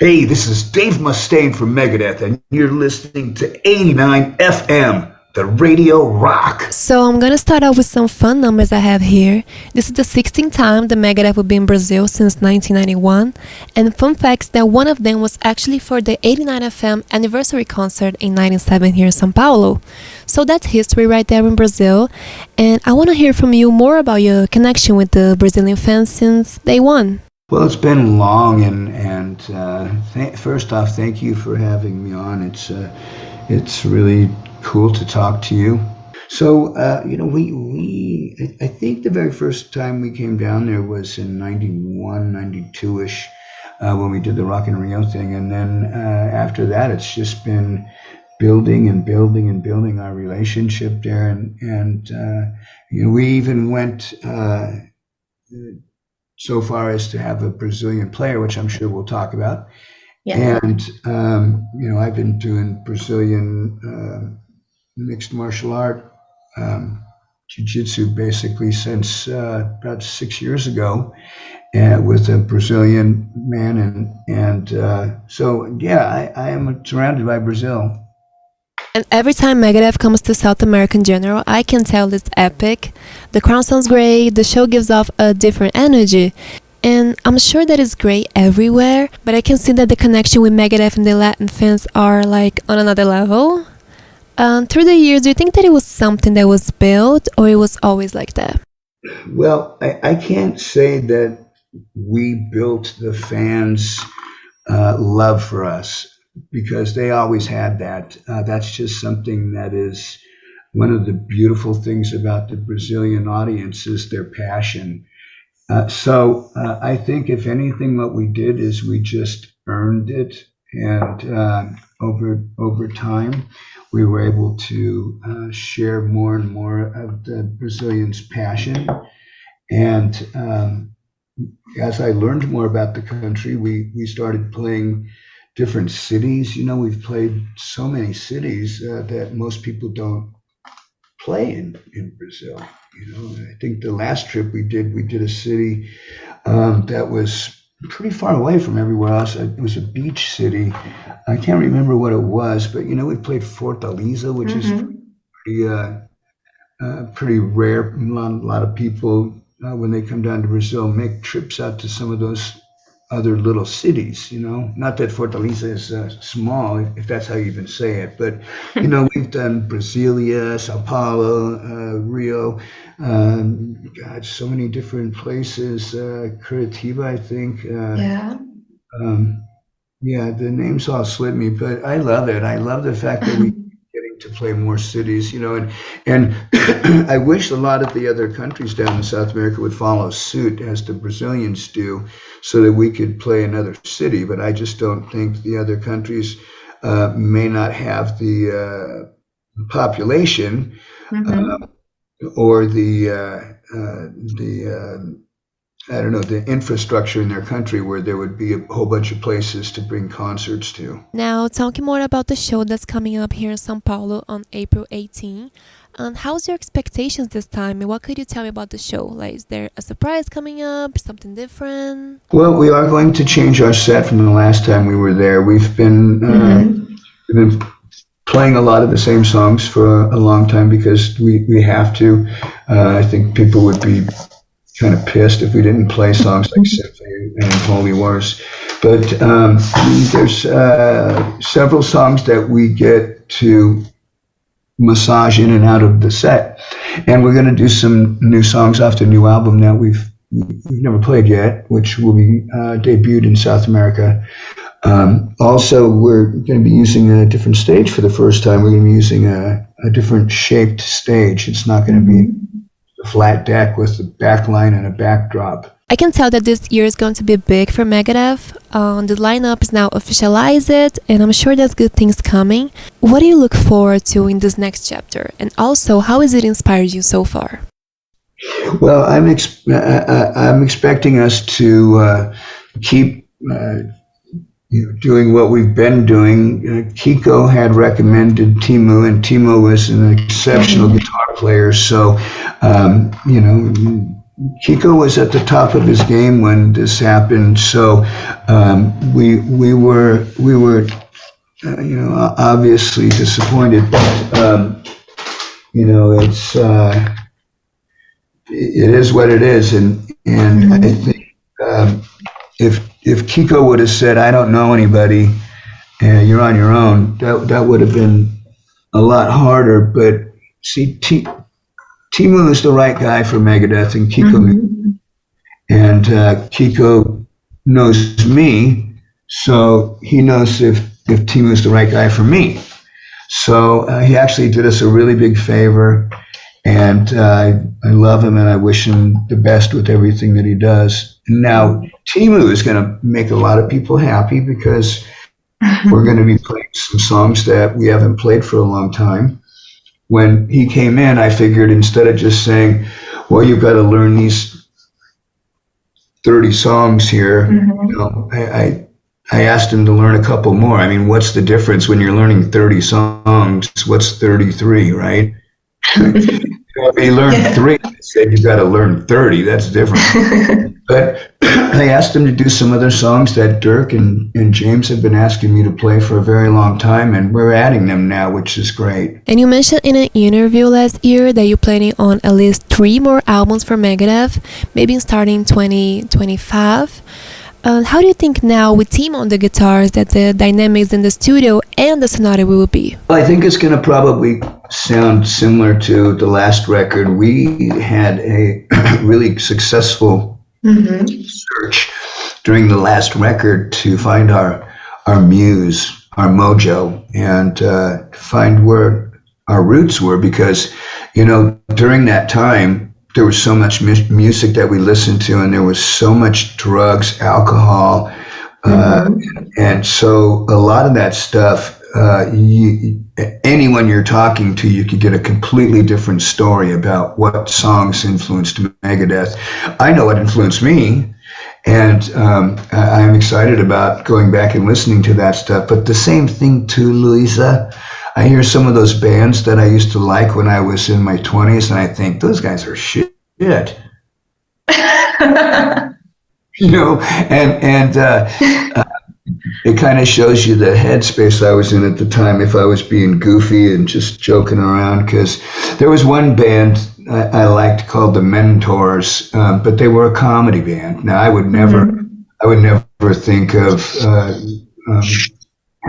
Hey, this is Dave Mustaine from Megadeth, and you're listening to 89 FM, the Radio Rock. So I'm gonna start off with some fun numbers I have here. This is the 16th time the Megadeth will be in Brazil since 1991, and fun facts that one of them was actually for the 89 FM anniversary concert in 97 here in São Paulo. So that's history right there in Brazil, and I want to hear from you more about your connection with the Brazilian fans since day one. Well, it's been long, and first off, thank you for having me on. It's really cool to talk to you. So, I think the very first time we came down there was in 91, 92-ish, when we did the Rock in Rio thing. And then after that, it's just been building and building and building our relationship there. And we even went so far as to have a Brazilian player, which I'm sure we'll talk about. Yeah. And, I've been doing Brazilian mixed martial art, jiu-jitsu basically since about 6 years ago with a Brazilian man. I am surrounded by Brazil. And every time Megadeth comes to South America in general, I can tell it's epic. The crowd sounds great, the show gives off a different energy. And I'm sure that it's great everywhere, but I can see that the connection with Megadeth and the Latin fans are like on another level. Through the years, do you think that it was something that was built, or it was always like that? Well, I can't say that we built the fans' love for us, because they always had that. That's just something that is one of the beautiful things about the Brazilian audience is their passion. So I think if anything, what we did is we just earned it, and over time, we were able to share more and more of the Brazilians' passion. And as I learned more about the country, we started playing different cities. We've played so many cities that most people don't play in Brazil. I think the last trip we did a city that was pretty far away from everywhere else. It was a beach city. I can't remember what it was, but we played Fortaleza, which is pretty rare. A lot of people when they come down to Brazil make trips out to some of those other little cities. Not that Fortaleza is small, if that's how you even say it, but we've done Brasilia, Sao Paulo, Rio, so many different places. Curitiba, I think. The names all slip me, but I love it. I love the fact that we getting to play more cities, and I wish a lot of the other countries down in South America would follow suit as the Brazilians do, so that we could play another city. But I just don't think the other countries may not have the population or the infrastructure in their country where there would be a whole bunch of places to bring concerts to. Now, talking more about the show that's coming up here in São Paulo on April 18. How's your expectations this time, and what could you tell me about the show? Like, is there a surprise coming up, something different? Well, we are going to change our set from the last time we were there. We've been playing a lot of the same songs for a long time because we have to. I think people would be kind of pissed if we didn't play songs like Symphony and Holy Wars. But there's several songs that we get to massage in and out of the set. And we're going to do some new songs off the new album that we've never played yet, which will be debuted in South America. Also, we're going to be using a different stage for the first time. We're going to be using a different shaped stage. It's not going to be a flat deck with a backline and a backdrop. I can tell that this year is going to be big for Megadeth. The lineup is now officialized, and I'm sure there's good things coming. What do you look forward to in this next chapter? And also, how has it inspired you so far? Well, I'm expecting us to keep doing what we've been doing. Kiko had recommended Timo, and Timo was an exceptional guitar player. So, Kiko was at the top of his game when this happened, so we were obviously disappointed. It's it is what it is, and I think if Kiko would have said, "I don't know anybody, and you're on your own," that would have been a lot harder. But see, Timu is the right guy for Megadeth, and Kiko knows me, so he knows if Timu is the right guy for me. So he actually did us a really big favor, and I love him, and I wish him the best with everything that he does. Now, Timu is going to make a lot of people happy because we're going to be playing some songs that we haven't played for a long time. When he came in, I figured instead of just saying, well, you've got to learn these 30 songs here, I asked him to learn a couple more. I mean, what's the difference when you're learning 30 songs? What's 33, right? If he learned 3, I said, you've got to learn 30. That's different. But I asked him to do some other songs that Dirk and James have been asking me to play for a very long time, and we're adding them now, which is great. And you mentioned in an interview last year that you're planning on at least 3 more albums for Megadeth, maybe starting 2025. How do you think now with Tim on the guitars that the dynamics in the studio and the sonata will be? Well, I think it's going to probably sound similar to the last record. We had a really successful search during the last record to find our muse, our mojo, and find where our roots were, because, during that time, there was so much music that we listened to, and there was so much drugs, alcohol, and so a lot of that stuff, anyone you're talking to, you could get a completely different story about what songs influenced Megadeth. I know what influenced me, and I'm excited about going back and listening to that stuff. But the same thing too, Luiza. I hear some of those bands that I used to like when I was in my 20s, and I think those guys are shit. And it kind of shows you the headspace I was in at the time, if I was being goofy and just joking around, because there was one band I liked called the Mentors, but they were a comedy band. Now I would never think of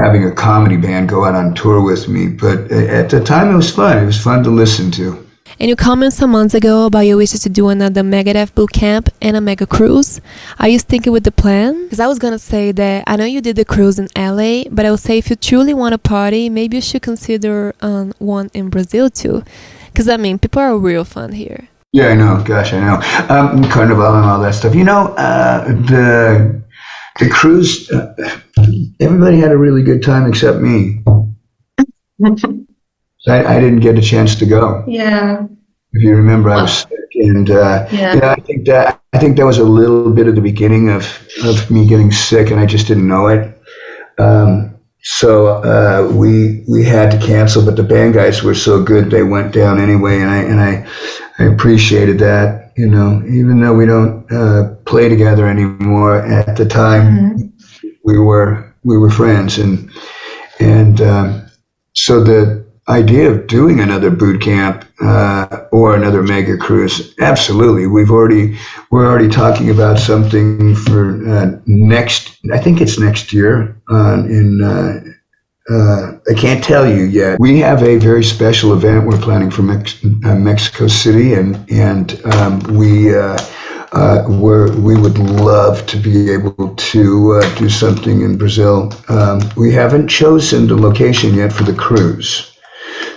having a comedy band go out on tour with me, but at the time it was fun. It was fun to listen to. And you commented some months ago about your wishes to do another Megadeth boot camp and a mega cruise. Are you sticking with the plan? Because I was going to say that I know you did the cruise in LA, but I would say if you truly want to party, maybe you should consider one in Brazil too. Because, people are real fun here. Yeah, I know. Gosh, I know. Carnival and all that stuff. The cruise, everybody had a really good time except me. I didn't get a chance to go. Yeah. If you remember, I was sick, and I think that was a little bit of the beginning of me getting sick, and I just didn't know it. So we had to cancel, but the band guys were so good they went down anyway, and I appreciated that. Even though we don't play together anymore, at the time we were friends, and so the idea of doing another boot camp or another mega cruise, absolutely. We're already talking about something for next. I think it's next year. I can't tell you yet. We have a very special event we're planning for Mexico City, and we would love to be able to do something in Brazil. We haven't chosen the location yet for the cruise.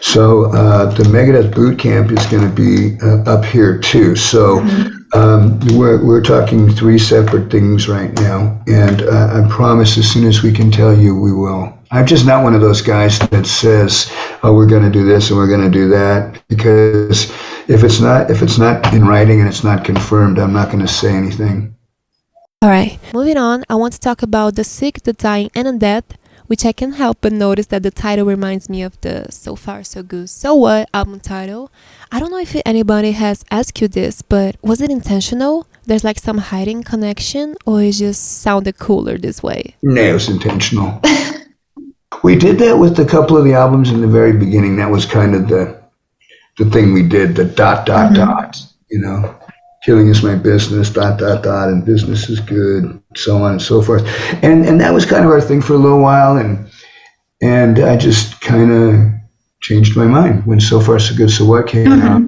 So the Megadeth boot camp is going to be up here too. So we're talking 3 separate things right now, and I promise as soon as we can tell you, we will. I'm just not one of those guys that says, "Oh, we're going to do this and we're going to do that," because if it's not in writing and it's not confirmed, I'm not going to say anything. All right, moving on. I want to talk about The Sick, the Dying, and the Dead, which I can't help but notice that the title reminds me of the So Far So Good So What album title. I don't know if anybody has asked you this, but was it intentional? There's like some hiding connection, or it just sounded cooler this way? No, it was intentional. We did that with a couple of the albums in the very beginning. That was kind of the thing we did, the dot, you know. Killing is my business, dot, and business is good, so on and so forth. And that was kind of our thing for a little while, and I just kind of changed my mind when So Far So Good So What came out.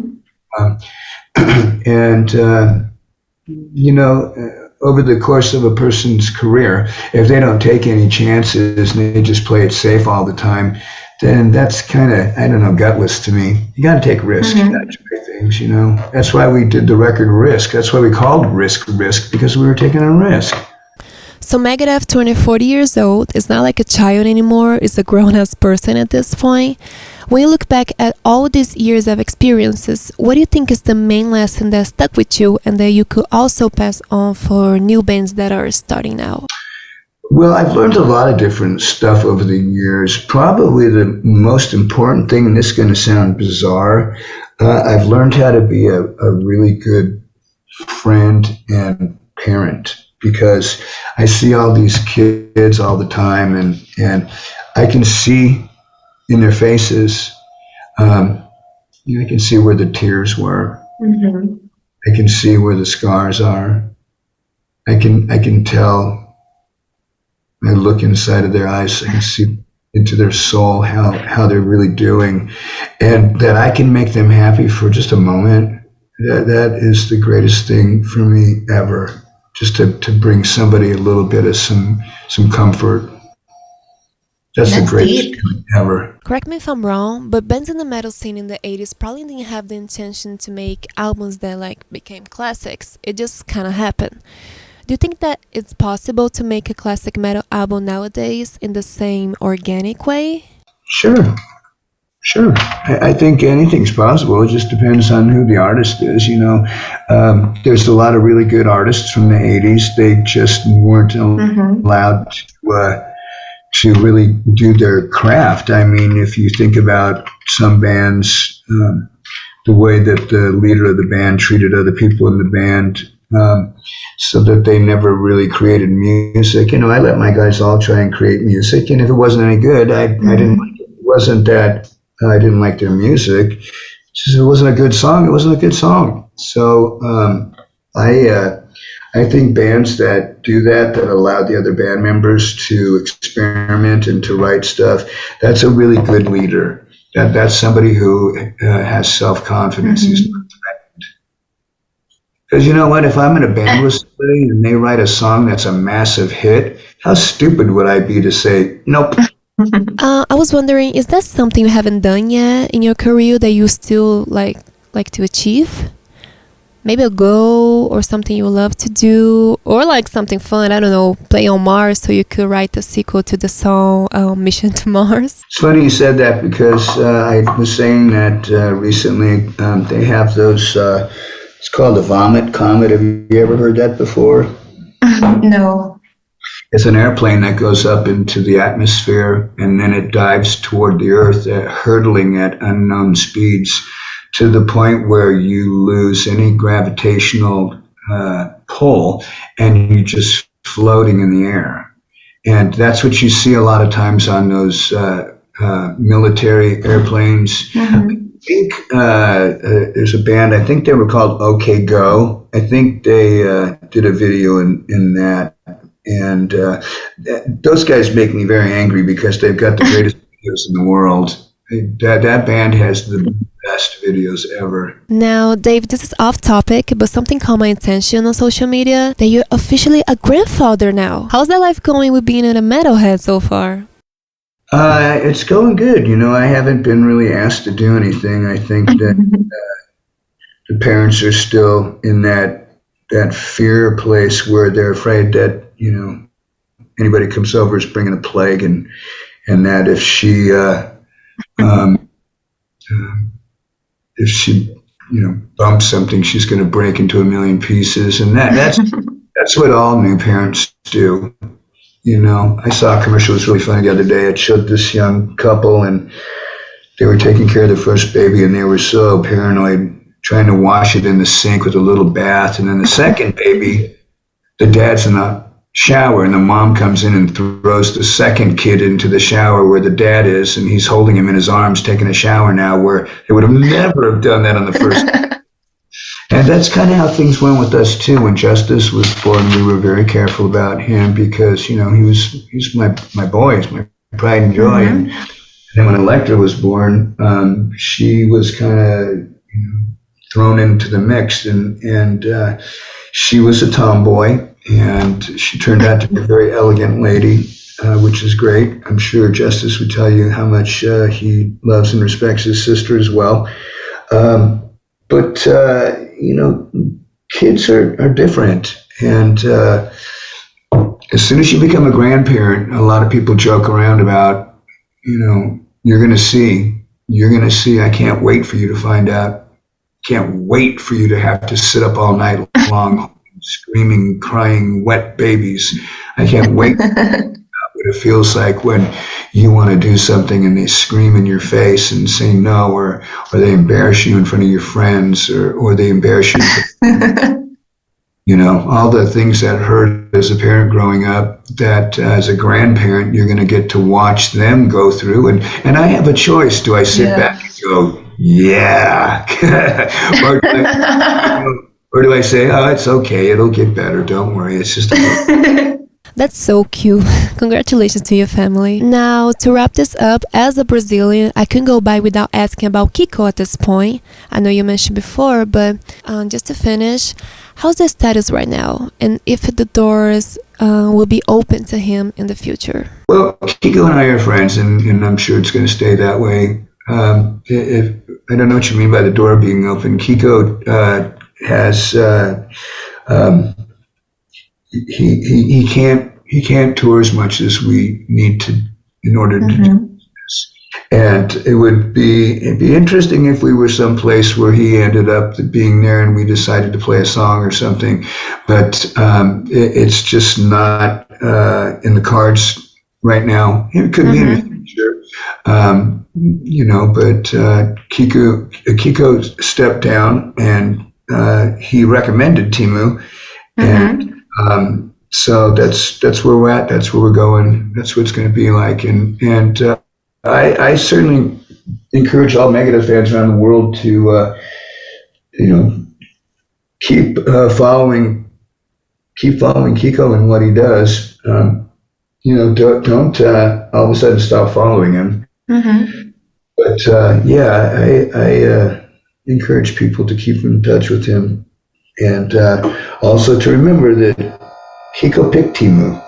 You know, over the course of a person's career, if they don't take any chances and they just play it safe all the time, then that's kind of, I don't know, gutless to me. You got to take risk. You got to try things, you know. That's why we did the record Risk. That's why we called Risk, because we were taking a risk. So Megadeth, 40 years old, is not like a child anymore. It's a grown-ass person at this point. When you look back at all these years of experiences, what do you think is the main lesson that stuck with you and that you could also pass on for new bands that are starting now? Well, I've learned a lot of different stuff over the years. Probably the most important thing, and this is going to sound bizarre, I've learned how to be a really good friend and parent, because I see all these kids all the time, and I can see in their faces, I can see where the tears were. I can see where the scars are. I can tell. I look inside of their eyes, I can see into their soul how they're really doing, and that I can make them happy for just a moment. That is the greatest thing for me ever. Just to bring somebody a little bit of some comfort. That's the greatest feeling ever. Correct me if I'm wrong, but bands in the metal scene in the 80s probably didn't have the intention to make albums that like became classics. It just kind of happened. Do you think that it's possible to make a classic metal album nowadays in the same organic way? Sure. I think anything's possible. It just depends on who the artist is, you know. There's a lot of really good artists from the 80s. They just weren't allowed to really do their craft. I mean, if you think about some bands, the way that the leader of the band treated other people in the band, so that they never really created music. You know, I let my guys all try and create music, and if it wasn't any good, I didn't like it. It wasn't that I didn't like their music. It's just, if it wasn't a good song, it wasn't a good song. So I think bands that do that allow the other band members to experiment and to write stuff, that's a really good leader. That's somebody who has self-confidence. He's not threatened. Because you know what? If I'm in a band with somebody and they write a song that's a massive hit, how stupid would I be to say, nope. I was wondering, is that something you haven't done yet in your career that you still like to achieve? Maybe a goal or something you love to do, or like something fun, I don't know, play on Mars so you could write a sequel to the song Mission to Mars. It's funny you said that, because I was saying that recently they have those, it's called the Vomit Comet. Have you ever heard that before? No. It's an airplane that goes up into the atmosphere and then it dives toward the Earth, hurtling at unknown speeds, to the point where you lose any gravitational pull and you're just floating in the air. And that's what you see a lot of times on those military airplanes. I think there's a band, I think they were called OK Go. I think they did a video in that. And those guys make me very angry because they've got the greatest videos in the world. That band has the best videos ever. Now, Dave, this is off topic, but something caught my attention on social media, that you're officially a grandfather now. How's that life going with being a metalhead so far? It's going good. You know, I haven't been really asked to do anything. I think that the parents are still in that fear place where they're afraid that, you know, anybody comes over is bringing a plague, and that if she bumps something, she's going to break into a million pieces, and that's what all new parents do. I saw a commercial that was really funny the other day. It showed this young couple, and they were taking care of their first baby, and they were so paranoid, trying to wash it in the sink with a little bath. And then the second baby, the dad's in the shower, and the mom comes in and throws the second kid into the shower where the dad is, and he's holding him in his arms, taking a shower now, where they would have never have done that on the first. And that's kind of how things went with us too. When Justice was born, we were very careful about him because he's my boy, he's my pride and joy. And then when Electra was born, she was kind of thrown into the mix, and she was a tomboy, and she turned out to be a very elegant lady, which is great. I'm sure Justice would tell you how much he loves and respects his sister as well. But kids are different. And as soon as you become a grandparent, a lot of people joke around about, you're going to see, I can't wait for you to find out. Can't wait for you to have to sit up all night long, screaming, crying, wet babies. I can't wait what it feels like when you want to do something and they scream in your face and say no, or they embarrass you in front of your friends, or they embarrass you. All the things that hurt as a parent growing up, that as a grandparent, you're going to get to watch them go through. And I have a choice. Do I sit back and go, yeah? or do I say, oh, it's okay. It'll get better. Don't worry. It's just That's so cute. Congratulations to your family. Now, to wrap this up, as a Brazilian, I couldn't go by without asking about Kiko at this point. I know you mentioned before, but just to finish, how's the status right now? And if the doors will be open to him in the future? Well, Kiko and I are friends, and I'm sure it's going to stay that way. If I don't know what you mean by the door being open. Kiko has he can't tour as much as we need to in order to do this. And it'd be interesting if we were someplace where he ended up being there and we decided to play a song or something. But it's just not in the cards right now. It could be in the future. But Kiko stepped down, and he recommended Timu, and so that's where we're at. That's where we're going. That's what it's going to be like. And I certainly encourage all Megadeth fans around the world to keep following Kiko and what he does. Don't all of a sudden stop following him. But I encourage people to keep in touch with him, and also to remember that Kiko picked Timu.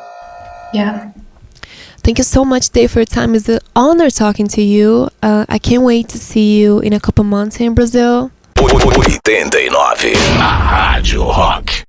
Yeah. Thank you so much, Dave, for your time. It's an honor talking to you. I can't wait to see you in a couple months here in Brazil. 89, a Rádio Rock.